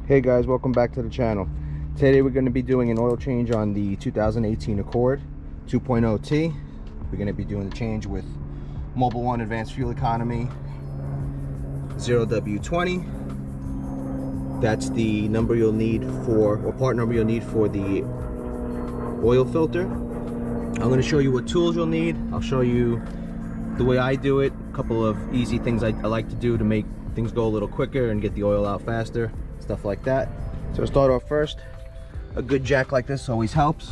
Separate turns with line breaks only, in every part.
Hey guys, welcome back to the channel. Today we're going to be doing an oil change on the 2018 Accord 2.0T. We're going to be doing the change with Mobil 1 Advanced Fuel Economy 0W20. That's the number you'll need for, or part number you'll need for the oil filter. I'm going to show you what tools you'll need. I'll show you the way I do it, a couple of easy things I like to do to make things go a little quicker and get the oil out faster, stuff like that. So to start off first, a good jack like this always helps.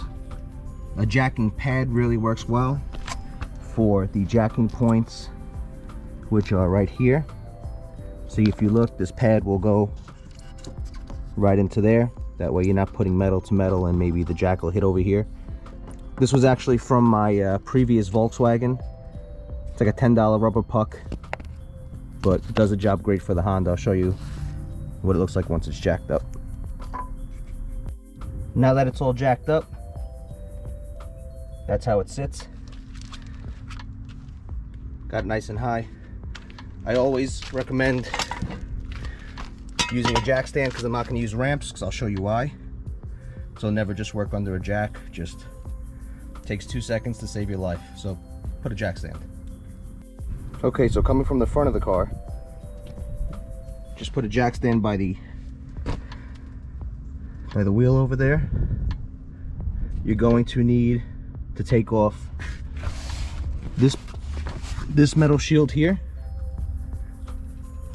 A jacking pad really works well for the jacking points, which are right here. See, if you look, this pad will go right into there. That way you're not putting metal to metal and maybe the jack will hit over here. This was actually from my previous Volkswagen. It's like a $10 rubber puck, but it does a job great for the Honda. I'll show you what it looks like once it's jacked up. Now that it's all jacked up, that's how it sits. Got it nice and high. I always recommend using a jack stand because I'm not going to use ramps, because I'll show you why. So never just work under a jack. Just takes 2 seconds to save your life. So put a jack stand. Okay, so coming from the front of the car, just put a jack stand by the wheel over there. You're going to need to take off this metal shield here.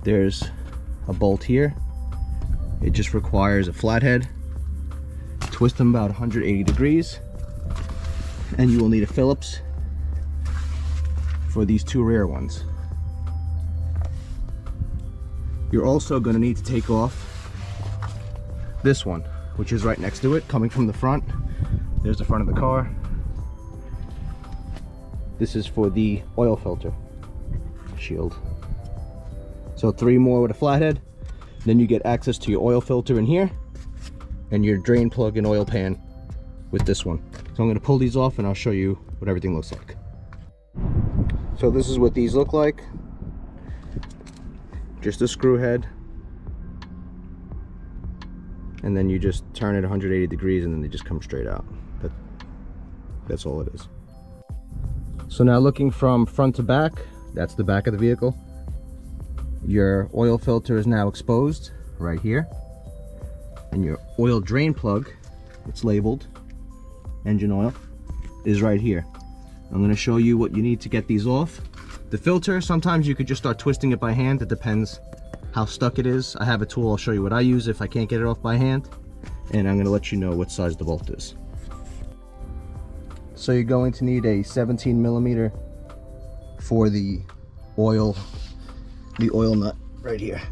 There's a bolt here. It just requires a flathead. Twist them about 180 degrees, and you will need a Phillips for these two rear ones. You're also going to need to take off this one, which is right next to it, coming from the front. There's the front of the car. This is for the oil filter shield. So 3 more with a flathead. Then you get access to your oil filter in here and your drain plug and oil pan with this one. So I'm going to pull these off and I'll show you what everything looks like. So this is what these look like. Just a screw head, and then you just turn it 180 degrees and then they just come straight out. That's all it is. So now looking from front to back, that's the back of the vehicle. Your oil filter is now exposed right here, and your oil drain plug, it's labeled engine oil, is right here. I'm going to show you what you need to get these off. The filter, sometimes you could just start twisting it by hand. It depends how stuck it is. I have a tool, I'll show you what I use if I can't get it off by hand, and I'm going to let you know what size the bolt is. So you're going to need a 17 millimeter for the oil nut right here.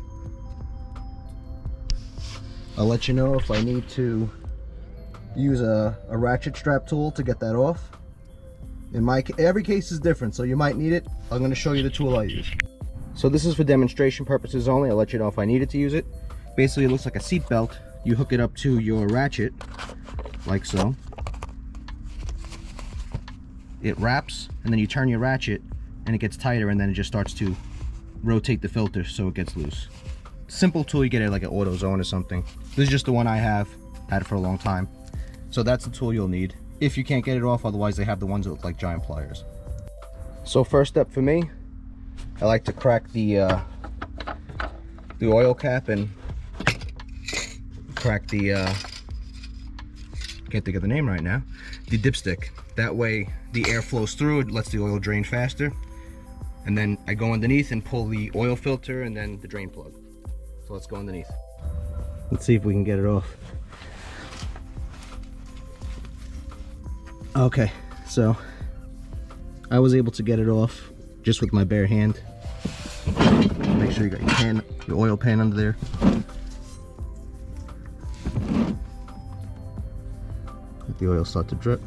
I'll let you know if I need to use a ratchet strap tool to get that off. Every case is different, so you might need it. I'm going to show you the tool I use. So this is for demonstration purposes only. I'll let you know if I needed to use it. Basically, it looks like a seat belt. You hook it up to your ratchet, like so. It wraps, and then you turn your ratchet, and it gets tighter, and then it just starts to rotate the filter so it gets loose. Simple tool, you get it like at AutoZone or something. This is just the one I have, had it for a long time. So that's the tool you'll need if you can't get it off. Otherwise, they have the ones that look like giant pliers. So first step for me, I like to crack the oil cap and crack the can't think of the name right now, the dipstick. That way the air flows through, it lets the oil drain faster. And then I go underneath and pull the oil filter and then the drain plug. So let's go underneath. Let's see if we can get it off. Okay, so I was able to get it off just with my bare hand. Make sure you got your oil pan under there. Let the oil start to drip.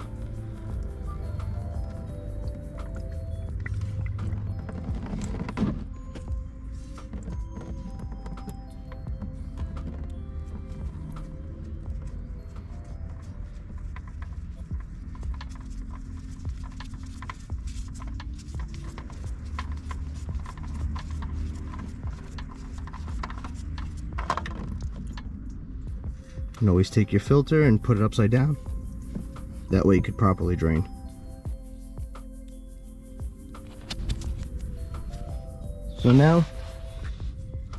You can always take your filter and put it upside down. That way you could properly drain. So now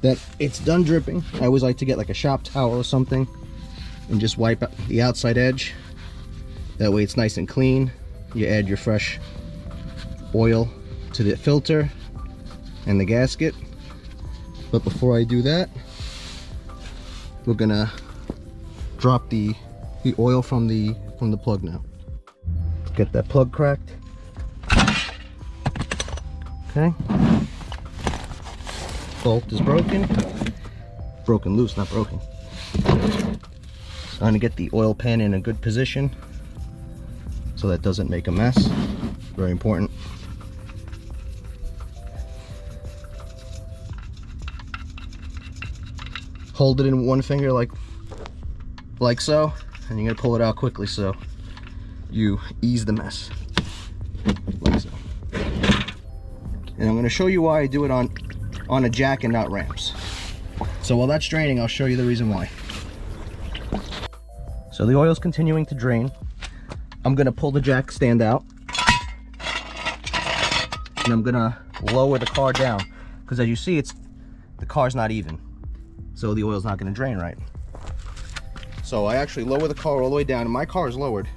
that it's done dripping, I always like to get like a shop towel or something and just wipe out the outside edge. That way it's nice and clean. You add your fresh oil to the filter and the gasket. But before I do that, we're gonna drop the oil from the plug now. Get that plug cracked. Okay. Bolt is broken. Broken loose, not broken. So I'm gonna get the oil pan in a good position so that doesn't make a mess. Very important. Hold it in one finger like so, and you're gonna pull it out quickly so you ease the mess. Like so. And I'm gonna show you why I do it on a jack and not ramps. So while that's draining, I'll show you the reason why. So the oil's continuing to drain. I'm gonna pull the jack stand out, and I'm gonna lower the car down, because as you see, the car's not even, so the oil's not gonna drain right. So I actually lower the car all the way down, and my car is lowered.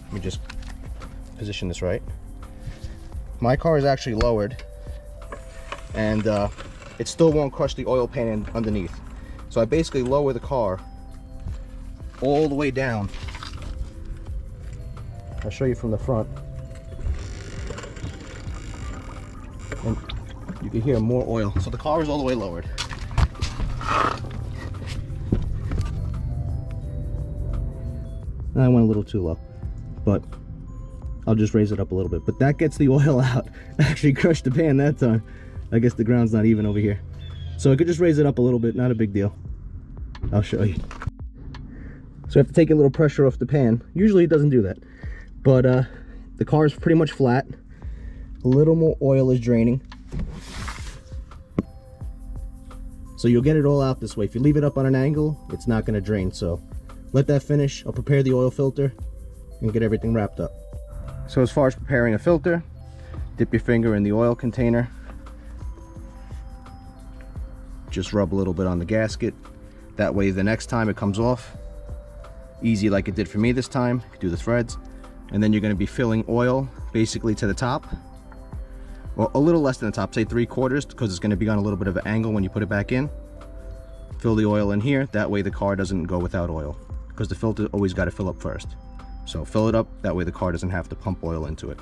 Let me just position this right. My car is actually lowered, and it still won't crush the oil pan underneath. So I basically lower the car all the way down. I'll show you from the front. And you can hear more oil. So the car is all the way lowered. I went a little too low, but I'll just raise it up a little bit. But that gets the oil out. I actually crushed the pan that time. I guess the ground's not even over here. So I could just raise it up a little bit, not a big deal. I'll show you. So I have to take a little pressure off the pan. Usually it doesn't do that. But the car is pretty much flat. A little more oil is draining. So you'll get it all out this way. If you leave it up on an angle, it's not gonna drain. So let that finish. I'll prepare the oil filter and get everything wrapped up. So as far as preparing a filter, dip your finger in the oil container. Just rub a little bit on the gasket. That way the next time it comes off, easy like it did for me this time. Do the threads. And then you're gonna be filling oil basically to the top. Well, a little less than the top, say 3/4, because it's gonna be on a little bit of an angle when you put it back in. Fill the oil in here. That way the car doesn't go without oil, because the filter always gotta fill up first. So fill it up, that way the car doesn't have to pump oil into it.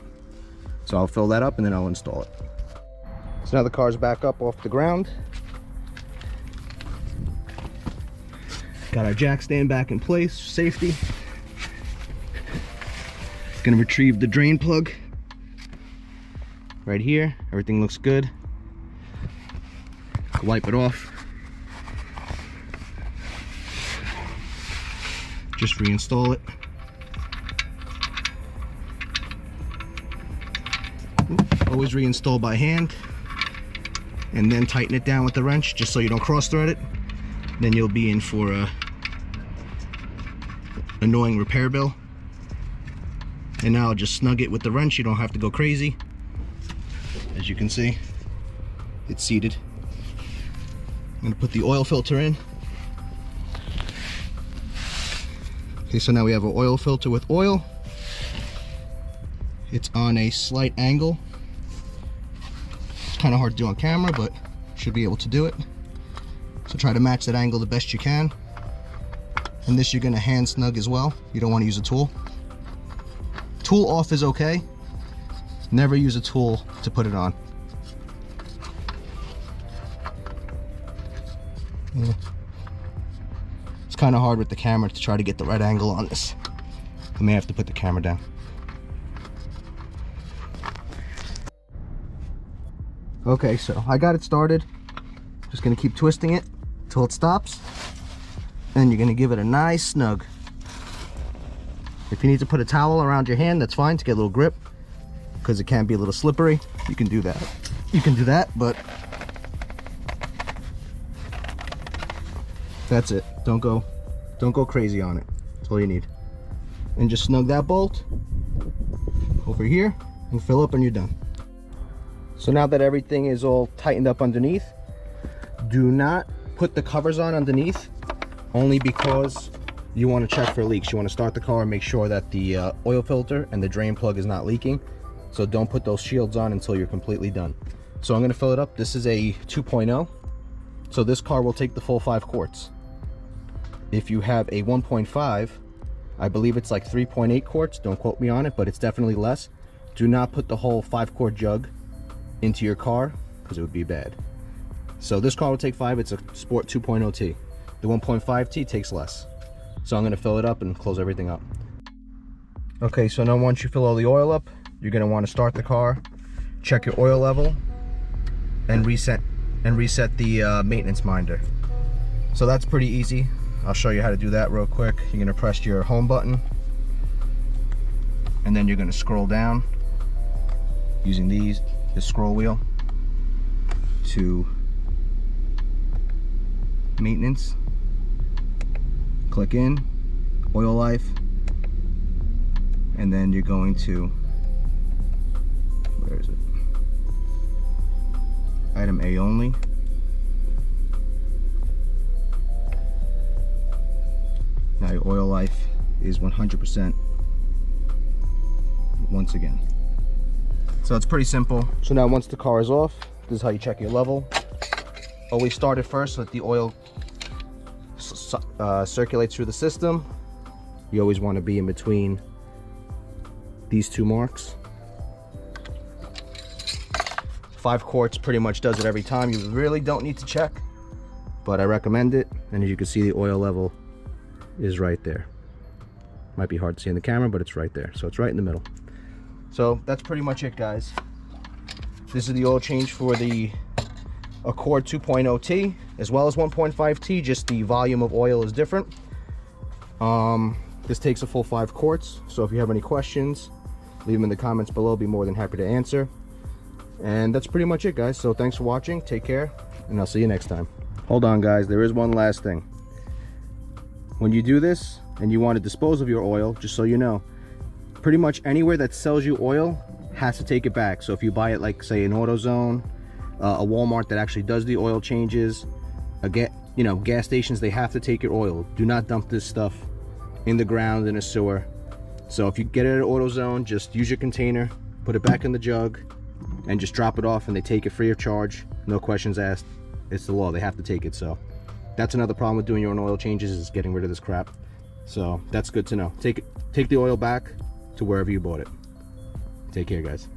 So I'll fill that up and then I'll install it. So now the car's back up off the ground. Got our jack stand back in place, safety. Gonna retrieve the drain plug right here. Everything looks good. Wipe it off. Just reinstall it. Always reinstall by hand, and then tighten it down with the wrench just so you don't cross thread it. Then you'll be in for a annoying repair bill. And now I'll just snug it with the wrench. You don't have to go crazy. As you can see, it's seated. I'm gonna put the oil filter in. Okay, so now we have an oil filter with oil. It's on a slight angle. It's kind of hard to do on camera, but should be able to do it. So try to match that angle the best you can. And this you're gonna hand snug as well. You don't want to use a tool. Tool off is okay. Never use a tool to put it on. Yeah. It's kind of hard with the camera to try to get the right angle on this. I may have to put the camera down. Okay, so I got it started. Just gonna keep twisting it until it stops. And you're gonna give it a nice snug. If you need to put a towel around your hand, that's fine to get a little grip, because it can be a little slippery. You can do that. You can do that, but that's it. Don't go Don't go crazy on it. That's all you need. And just snug that bolt over here and fill up and you're done. So now that everything is all tightened up underneath, do not put the covers on underneath, only because you want to check for leaks. You want to start the car and make sure that the oil filter and the drain plug is not leaking. So don't put those shields on until you're completely done. So I'm going to fill it up. This is a 2.0. So this car will take the full 5 quarts. If you have a 1.5, I believe it's like 3.8 quarts. Don't quote me on it, but it's definitely less. Do not put the whole 5-quart jug into your car because it would be bad. So this car will take 5. It's a Sport 2.0T. The 1.5T takes less. So I'm going to fill it up and close everything up. Okay, so now once you fill all the oil up, you're going to want to start the car, check your oil level, and reset the maintenance minder. So that's pretty easy. I'll show you how to do that real quick. You're going to press your home button, and then you're going to scroll down using the scroll wheel to maintenance. Click in, oil life, and then you're going to, where is it? Item A only. Now your oil life is 100% once again. So it's pretty simple. So now once the car is off, this is how you check your level. Always start it first so that the oil circulates through the system. You always want to be in between these 2 marks. 5 quarts pretty much does it every time. You really don't need to check, but I recommend it. And as you can see, the oil level is right there. Might be hard to see in the camera, but it's right there. So it's right in the middle. So that's pretty much it, guys. This is the oil change for the Accord 2.0T as well as 1.5T. Just the volume of oil is different. This takes a full 5 quarts. So if you have any questions, leave them in the comments below. I'll be more than happy to answer. And that's pretty much it, guys. So thanks for watching. Take care, and I'll see you next time. Hold on, guys. There is one last thing. When you do this and you want to dispose of your oil, just so you know, pretty much anywhere that sells you oil has to take it back. So if you buy it, like say an AutoZone, a Walmart that actually does the oil changes, gas stations, they have to take your oil. Do not dump this stuff in the ground in a sewer. So if you get it at AutoZone, just use your container, put it back in the jug, and just drop it off, and they take it free of charge. No questions asked. It's the law. They have to take it. So that's another problem with doing your own oil changes, is getting rid of this crap. So that's good to know. Take the oil back to wherever you bought it. Take care, guys.